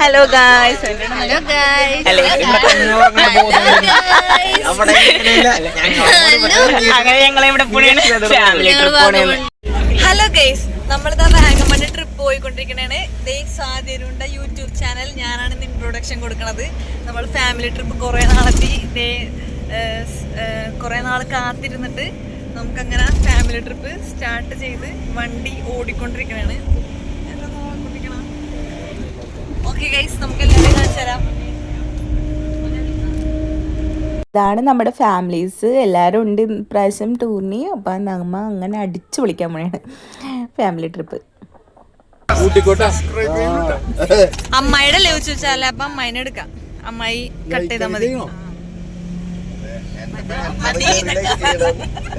Hello guys. Hello guys. അങ്ങനെ ഞങ്ങൾ ഇവിടെ ഫാമിലി ട്രിപ്പ്. ഹലോ ഗൈസ്, നമ്മളിതാ വാഗമണ് ട്രിപ്പ് പോയിക്കൊണ്ടിരിക്കണാണ്. സാധ്യതയുണ്ട യൂട്യൂബ് ചാനൽ ഞാനാണ് ഇന്ന് ഇൻട്രൊഡക്ഷൻ കൊടുക്കുന്നത്. നമ്മൾ ഫാമിലി ട്രിപ്പ് കുറേ നാൾ കാത്തിരുന്നിട്ട് നമുക്കങ്ങനെ ഫാമിലി ട്രിപ്പ് സ്റ്റാർട്ട് ചെയ്ത് വണ്ടി ഓടിക്കൊണ്ടിരിക്കണാണ്. ഓക്കെ ഗൈസ്, നമുക്ക് എല്ലാവരും കാണിച്ചു തരാം. ഇതാണ് നമ്മുടെ ഫാമിലീസ് എല്ലാവരും ഉണ്ട് ഇപ്രാവശ്യം ടൂറിന്. അപ്പം നമ്മ അങ്ങനെ അടിച്ചു വിളിക്കാൻ പോയാണ് ഫാമിലി ട്രിപ്പ്. അമ്മായിയുടെ ലവ് ചോദിച്ചാലേ അപ്പം അമ്മായിനെ എടുക്കാം. അമ്മായി കട്ട് ചെയ്താൽ മതി.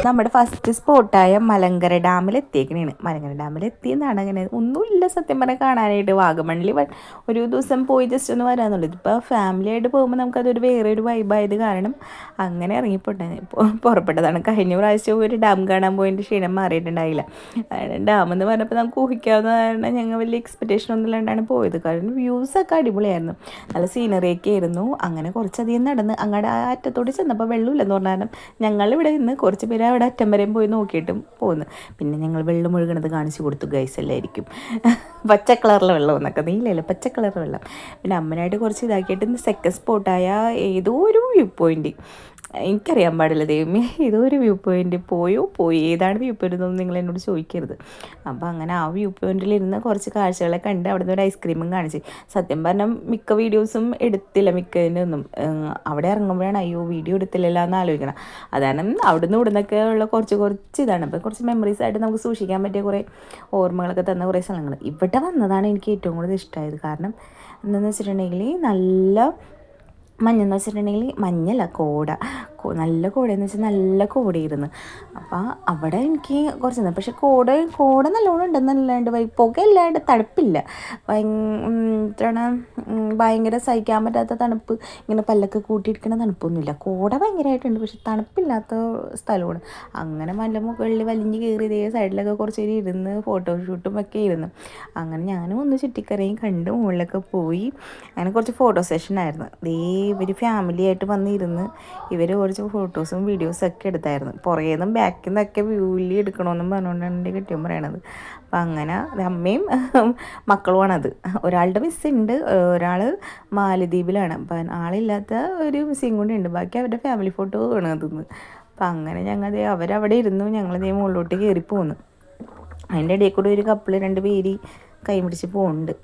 നമ്മുടെ ഫസ്റ്റ് സ്പോട്ടായ മലങ്കര ഡാമിൽ എത്തിയേക്കണേണ്. മലങ്കര ഡാമിൽ എത്തിയെന്നാണ് അങ്ങനെ ഒന്നുമില്ല സത്യം പറഞ്ഞാൽ കാണാനായിട്ട്. വാഗമണ്ണിൽ ഒരു ദിവസം പോയി ജസ്റ്റ് ഒന്ന് വരാമെന്നുള്ളത്. ഇപ്പോൾ ഫാമിലി ആയിട്ട് പോകുമ്പോൾ നമുക്കതൊരു വേറെ ഒരു വൈബായത് കാരണം അങ്ങനെ പുറപ്പെട്ടതാണ്. കഴിഞ്ഞ പ്രാവശ്യം ഒരു ഡാം കാണാൻ പോയതിൻ്റെ ക്ഷീണം മാറിയിട്ടുണ്ടായില്ല. ഡാമെന്ന് പറഞ്ഞപ്പോൾ നമുക്ക് ഊഹിക്കാവുന്ന കാരണം ഞങ്ങൾ വലിയ എക്സ്പെക്റ്റേഷൻ ഒന്നും ഇല്ലാണ്ടാണ് പോയത്. കാരണം വ്യൂസൊക്കെ അടിപൊളിയായിരുന്നു, നല്ല സീനറിയൊക്കെ ആയിരുന്നു. അങ്ങനെ കുറച്ചധികം നടന്ന് അങ്ങോട്ട് ആ അറ്റത്തോട് ചെന്നപ്പോൾ വെള്ളമില്ലെന്ന് പറഞ്ഞാലും ഞങ്ങളിവിടെ നിന്ന് കുറച്ച് പേര് അവിടെ അറ്റം വരെയും പോയി നോക്കിയിട്ടും പോന്നു. പിന്നെ ഞങ്ങൾ വെള്ളം ഒഴുകണത് കാണിച്ചു കൊടുത്തു ഗൈസ് എല്ലായിരിക്കും. പച്ച കളറിലെ വെള്ളം എന്നൊക്കെ, നീലല്ല പച്ച കളർ വെള്ളം. പിന്നെ അമ്മനായിട്ട് കുറച്ച് ഇതാക്കിയിട്ട് സെക്കൻഡ് സ്പോട്ടായ ഏതോ ഒരു വ്യൂ പോയിന്റ്, എനിക്കറിയാൻ പാടില്ല ദൈവമേ, ഏതോ ഒരു വ്യൂ പോയിന്റ് പോയി ഏതാണ് വ്യൂ പോയിന്റ് എന്നൊന്നും നിങ്ങൾ എന്നോട് ചോദിക്കരുത്. അപ്പോൾ അങ്ങനെ ആ വ്യൂ പോയിന്റിലിരുന്ന് കുറച്ച് കാഴ്ചകളെ കണ്ട് അവിടെ നിന്ന് ഒരു ഐസ്ക്രീമും കാണിച്ച്. സത്യം പറഞ്ഞാൽ മിക്ക വീഡിയോസും എടുത്തില്ല, മിക്കതിനൊന്നും. അവിടെ ഇറങ്ങുമ്പോഴാണ് അയ്യോ വീഡിയോ എടുത്തില്ലല്ലോ എന്ന് ആലോചിക്കണം. അതാണ് അവിടുന്ന് ഇവിടുന്നൊക്കെ ഉള്ള കുറച്ച് ഇതാണ്. അപ്പോൾ കുറച്ച് മെമ്മറീസ് ആയിട്ട് നമുക്ക് സൂക്ഷിക്കാൻ പറ്റിയ കുറേ ഓർമ്മകളൊക്കെ തന്ന കുറേ സ്ഥലങ്ങൾ. ഇവിടെ വന്നതാണ് എനിക്ക് ഏറ്റവും കൂടുതൽ ഇഷ്ടമായത്. കാരണം എന്താണെന്ന് വെച്ചിട്ടുണ്ടെങ്കിൽ നല്ല മഞ്ഞെന്ന് വെച്ചിട്ടുണ്ടെങ്കിൽ മഞ്ഞല്ല നല്ല കോടയെന്ന് വെച്ചാൽ നല്ല കോടയായിരുന്നു. അപ്പോൾ അവിടെ എനിക്ക് കുറച്ച് പക്ഷേ കോട നല്ലോണം ഉണ്ടെന്നല്ലാണ്ട് പുകയില്ലാണ്ട് തണുപ്പില്ല. ഭയങ്കര സഹിക്കാൻ പറ്റാത്ത തണുപ്പ്, ഇങ്ങനെ പല്ലൊക്കെ കൂട്ടിയിരിക്കുന്ന തണുപ്പൊന്നുമില്ല. കോട ഭയങ്കരമായിട്ടുണ്ട്, പക്ഷെ തണുപ്പില്ലാത്ത സ്ഥലമാണ്. അങ്ങനെ മല മുകളിൽ വലിഞ്ഞ് കയറി ഇതേ സൈഡിലൊക്കെ കുറച്ച് പേര് ഇരുന്ന് ഫോട്ടോഷൂട്ടും ഒക്കെ ഇരുന്നു. അങ്ങനെ ഞാനും ഒന്ന് ചുറ്റിക്കറയും കണ്ട് മുകളിലൊക്കെ പോയി. അങ്ങനെ കുറച്ച് ഫോട്ടോ സെഷനായിരുന്നു. ഇവർ ഫാമിലി ആയിട്ട് വന്നിരുന്ന് ഇവർ കുറച്ച് ഫോട്ടോസും വീഡിയോസും ഒക്കെ എടുത്തായിരുന്നു. പുറകെ നിന്നും ബാക്കിൽ നിന്നൊക്കെ വ്യൂവിൽ എടുക്കണമെന്നും പറഞ്ഞുകൊണ്ടാണ് എൻ്റെ കെട്ടിയും പറയണത്. അപ്പം അങ്ങനെ അമ്മയും മക്കളുമാണത്. ഒരാളുടെ മിസ്സുണ്ട്, ഒരാൾ മാലദ്വീപിലാണ്. അപ്പം ആളില്ലാത്ത ഒരു മിസ്സിങ് കൂടി ഉണ്ട്. ബാക്കി അവരുടെ ഫാമിലി ഫോട്ടോ കാണുന്നത്. അപ്പം അങ്ങനെ അവരവിടെ ഇരുന്നു, ഞങ്ങളതേ മുകളിലോട്ട് കയറി പോന്നു. അതിൻ്റെ ഇടയിൽ കൂടെ ഒരു കപ്പിൾ 2 പേര് കൈ പിടിച്ച് പോകുന്നുണ്ട്.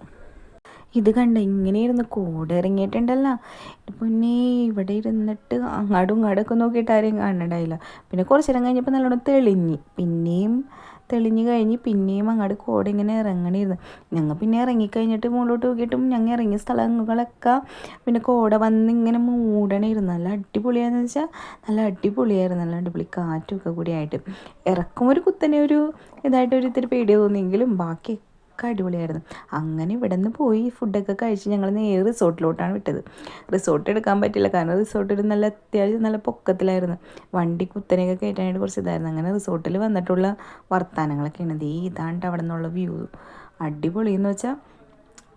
ഇത് കണ്ട ഇങ്ങനെയായിരുന്നു കോട ഇറങ്ങിയിട്ടുണ്ടല്ലോ പൊന്നേ. ഇവിടെ ഇരുന്നിട്ട് അങ്ങാടും ഇങ്ങാടൊക്കെ നോക്കിയിട്ട് ആരെയും കാണണ്ടായില്ല. പിന്നെ കുറച്ച് നേരം കഴിഞ്ഞപ്പോൾ നല്ലോണം തെളിഞ്ഞ് കഴിഞ്ഞ് പിന്നെയും അങ്ങോട്ട് കോട ഇങ്ങനെ ഇറങ്ങണിരുന്നു. ഞങ്ങൾ പിന്നെ ഇറങ്ങിക്കഴിഞ്ഞിട്ട് മുകളിലോട്ട് നോക്കിയിട്ടും ഞങ്ങൾ ഇറങ്ങിയ സ്ഥലങ്ങളൊക്കെ പിന്നെ കോട വന്ന് ഇങ്ങനെ മൂടണിരുന്നു. നല്ല അടിപൊളിയാണെന്ന് വെച്ചാൽ നല്ല അടിപൊളിയായിരുന്നു. നല്ല അടിപൊളി കാറ്റുമൊക്കെ കൂടി ആയിട്ട്. ഇറക്കും ഒരു കുത്തനെ ഒരു ഇതായിട്ടൊരു ഇത്തിരി പേടി തോന്നിയെങ്കിലും ബാക്കി ഒക്കെ അടിപൊളിയായിരുന്നു. അങ്ങനെ ഇവിടെ നിന്ന് പോയി ഫുഡൊക്കെ കഴിച്ച് ഞങ്ങൾ നേരെ റിസോർട്ടിലോട്ടാണ് വിട്ടത്. റിസോർട്ട് എടുക്കാൻ പറ്റില്ല, കാരണം റിസോർട്ടിൽ നല്ല അത്യാവശ്യം നല്ല പൊക്കത്തിലായിരുന്നു. വണ്ടി കുത്തനെയൊക്കെ കയറ്റാനായിട്ട് കുറച്ച് ഇതായിരുന്നു. അങ്ങനെ റിസോർട്ടിൽ വന്നിട്ടുള്ള വർത്തമാനങ്ങളൊക്കെയാണ്. ഇതാണ്ട് അവിടെ നിന്നുള്ള വ്യൂ. അടിപൊളിയെന്ന് വെച്ചാൽ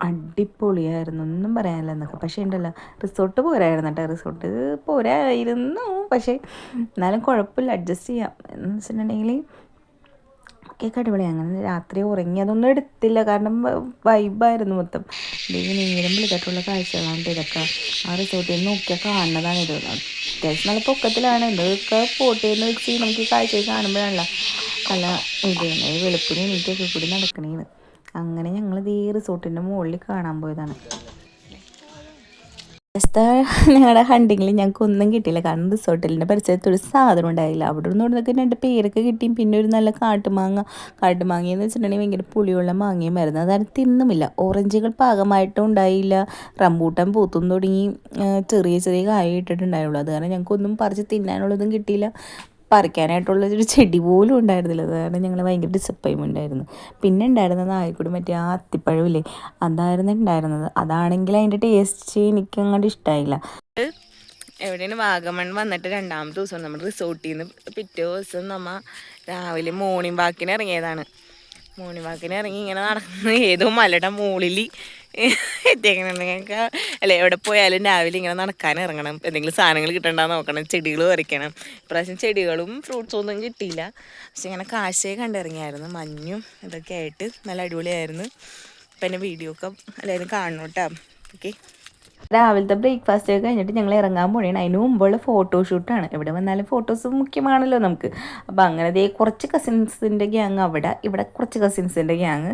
അടിപൊളിയായിരുന്നു, ഒന്നും പറയാനില്ല എന്നൊക്കെ. പക്ഷേ ഉണ്ടല്ലോ റിസോർട്ട് പോരായിരുന്നു കേട്ടോ. റിസോർട്ട് പോരായിരുന്നു, പക്ഷേ എന്നാലും കുഴപ്പമില്ല, അഡ്ജസ്റ്റ് ചെയ്യാം. എന്ന് വെച്ചിട്ടുണ്ടെങ്കിൽ കേക്ക് അടിപൊളി. അങ്ങനെ രാത്രി ഉറങ്ങി അതൊന്നും എടുത്തില്ല, കാരണം വൈബായിരുന്നു മൊത്തം. നേരം വിളിച്ചിട്ടുള്ള കാഴ്ചകളാണ് ഇതൊക്കെ. ആ റിസോർട്ടിൽ നിന്ന് നോക്കിയാൽ കാണുന്നതാണ് ഇത്. അത്യാവശ്യം നല്ല പൊക്കത്തിലാണ്. ഇതൊക്കെ പോട്ടേന്ന് വെച്ച് നമുക്ക് ഈ കാഴ്ച കാണുമ്പോഴാണല്ലോ നല്ല വെളുപ്പിന് എനിക്കൊക്കെ കൂടി നടക്കണേന്ന്. അങ്ങനെ ഞങ്ങളിത് ഈ റിസോർട്ടിൻ്റെ മുകളിൽ കാണാൻ പോയതാണ്. ഞങ്ങളുടെ ഹണ്ടിങ്ങിൽ ഞങ്ങൾക്ക് ഒന്നും കിട്ടിയില്ല, കാരണം റിസോർട്ടിൻ്റെ പരിസരത്ത് ഒരു സാധനം ഉണ്ടായില്ല. അവിടെ നിന്ന് ഇവിടുന്നൊക്കെ 2 പേരൊക്കെ കിട്ടിയും പിന്നെ ഒരു നല്ല കാട്ടുമാങ്ങയെന്ന് വെച്ചിട്ടുണ്ടെങ്കിൽ ഭയങ്കര പുളിയുള്ള മാങ്ങയും വരുന്നത്. അതായത് തിന്നുമില്ല. ഓറഞ്ചുകൾ പാകമായിട്ടും ഉണ്ടായില്ല. റംബൂട്ടാൻ പൂത്തും തുടങ്ങി ചെറിയ കായ ഇട്ടിട്ടുണ്ടായുള്ളൂ. അത് കാരണം ഞങ്ങൾക്കൊന്നും പറിച്ച് തിന്നാനുള്ളതും കിട്ടിയില്ല, പറിക്കാനായിട്ടുള്ളൊരു ചെടി പോലും ഉണ്ടായിരുന്നില്ല. അത് കാരണം ഞങ്ങൾ ഭയങ്കര ഡിസപ്പോയിൻമെൻ്റ് ആയിരുന്നു. പിന്നെ ഉണ്ടായിരുന്നത് ആയിക്കൂടി മറ്റേ ആ അത്തിപ്പഴമില്ലേ, അതായിരുന്നു ഉണ്ടായിരുന്നത്. അതാണെങ്കിൽ അതിൻ്റെ ടേസ്റ്റ് എനിക്ക് അങ്ങോട്ട് ഇഷ്ടമായില്ല. എവിടെയാണ് വാഗമൺ വന്നിട്ട് 2ാമത്തെ ദിവസം നമ്മൾ റിസോർട്ടിൽ നിന്ന് പിറ്റേ ദിവസം നമ്മൾ രാവിലെ മോർണിംഗ് വാക്കിന് ഇറങ്ങിയതാണ്. മോർണിംഗ് വാക്കിന് ഇറങ്ങി ഇങ്ങനെ നടന്ന് ഏതോ മലയുടെ മുകളിൽ എത്തിയേക്കണുണ്ട് ഞങ്ങൾക്ക്. അല്ലേ, എവിടെ പോയാലും രാവിലെ ഇങ്ങനെ നടക്കാൻ ഇറങ്ങണം, എന്തെങ്കിലും സാധനങ്ങൾ കിട്ടണ്ടെന്ന് നോക്കണം, ചെടികൾ പറിക്കണം. ഇപ്രാവശ്യം ചെടികളും ഫ്രൂട്ട്സും ഒന്നും കിട്ടിയില്ല. പക്ഷെ ഇങ്ങനെ കാഴ്ചയെ കണ്ടിറങ്ങിയായിരുന്നു, മഞ്ഞും ഇതൊക്കെ ആയിട്ട് നല്ല അടിപൊളിയായിരുന്നു. അപ്പം എൻ്റെ വീഡിയോ ഒക്കെ എല്ലാവരും കാണണം കേട്ടോ. ഓക്കെ. രാവിലത്തെ ബ്രേക്ക്ഫാസ്റ്റ് ഒക്കെ കഴിഞ്ഞിട്ട് ഞങ്ങൾ ഇറങ്ങാൻ പോവുകയാണ്. അതിന് മുമ്പുള്ള ഫോട്ടോഷൂട്ടാണ്. എവിടെ വന്നാലും ഫോട്ടോസ് മുഖ്യമാണല്ലോ നമുക്ക്. അപ്പോൾ അങ്ങനെ ദേ കുറച്ച് കസിൻസിൻ്റെ ഗ്യാങ് അവിടെ, ഇവിടെ കുറച്ച് കസിൻസിൻ്റെ ഗ്യാങ്,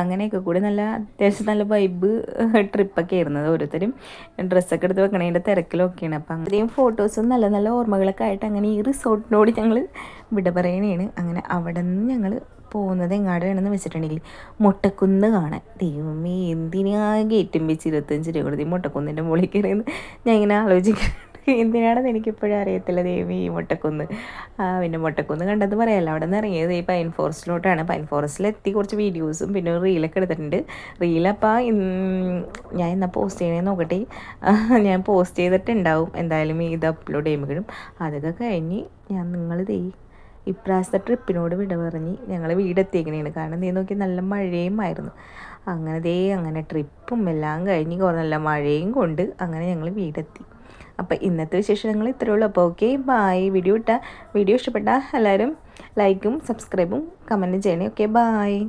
അങ്ങനെയൊക്കെ കൂടി നല്ല അത്യാവശ്യം നല്ല വൈബ് ട്രിപ്പൊക്കെ ആയിരുന്നത്. ഓരോരുത്തരും ഡ്രസ്സൊക്കെ എടുത്ത് വെക്കണതിൻ്റെ തിരക്കിലൊക്കെയാണ്. അപ്പം അങ്ങനെയും ഫോട്ടോസും നല്ല നല്ല ഓർമ്മകളൊക്കെ ആയിട്ട് അങ്ങനെ ഈ റിസോർട്ടിനോട് ഞങ്ങൾ വിട പറയണേണ്. അങ്ങനെ അവിടെ നിന്ന് ഞങ്ങൾ പോകുന്നത് എങ്ങാടെയാണെന്ന് വെച്ചിട്ടുണ്ടെങ്കിൽ മുട്ടക്കുന്ന് കാണാൻ. ദൈവമേ, എന്തിനാ ഗേറ്റും വെച്ച് 25 രൂപ കൊടുത്ത് ഈ മുട്ടക്കുന്നിൻ്റെ മുകളിൽ കയറിയെന്ന് ഞാൻ ഇങ്ങനെ ആലോചിക്കുന്നുണ്ട്. എന്തിനാണെന്ന് എനിക്കിപ്പോഴും അറിയത്തില്ല. ദൈവമേ, ഈ മുട്ടക്കുന്ന്. പിന്നെ മുട്ടക്കുന്ന് കണ്ടത് പറയാമല്ലോ. അവിടെ നിന്ന് ഇറങ്ങിയത് ഈ പൈൻ ഫോറസ്റ്റിലോട്ടാണ്. പൈൻ ഫോറസ്റ്റിലെത്തി കുറച്ച് വീഡിയോസും പിന്നെ ഒരു റീലൊക്കെ എടുത്തിട്ടുണ്ട്. റീലപ്പോൾ ഞാൻ എന്നാൽ പോസ്റ്റ് ചെയ്യണേ നോക്കട്ടെ. ഞാൻ പോസ്റ്റ് ചെയ്തിട്ടുണ്ടാവും എന്തായാലും ഇത് അപ്ലോഡ് ചെയ്യുമ്പോഴും. അതൊക്കെ കഴിഞ്ഞ് നിങ്ങൾ ഇപ്രാവശ്യത്തെ ട്രിപ്പിനോട് വിട പറഞ്ഞ് ഞങ്ങൾ വീടെത്തിയേക്കണേണ്. കാരണം നീ നോക്കി നല്ല മഴയും ആയിരുന്നു. അങ്ങനെ ട്രിപ്പും എല്ലാം കഴിഞ്ഞ് നല്ല മഴയും കൊണ്ട് അങ്ങനെ ഞങ്ങൾ വീടെത്തി. അപ്പോൾ ഇന്നത്തെ വിശേഷങ്ങൾ ഇത്രയേ ഉള്ളൂ. അപ്പോൾ ഓക്കെ, ബായ്. വീഡിയോ ഇഷ്ടപ്പെട്ടാൽ എല്ലാവരും ലൈക്കും സബ്സ്ക്രൈബും കമൻറ്റും ചെയ്യണേ. Okay, bye.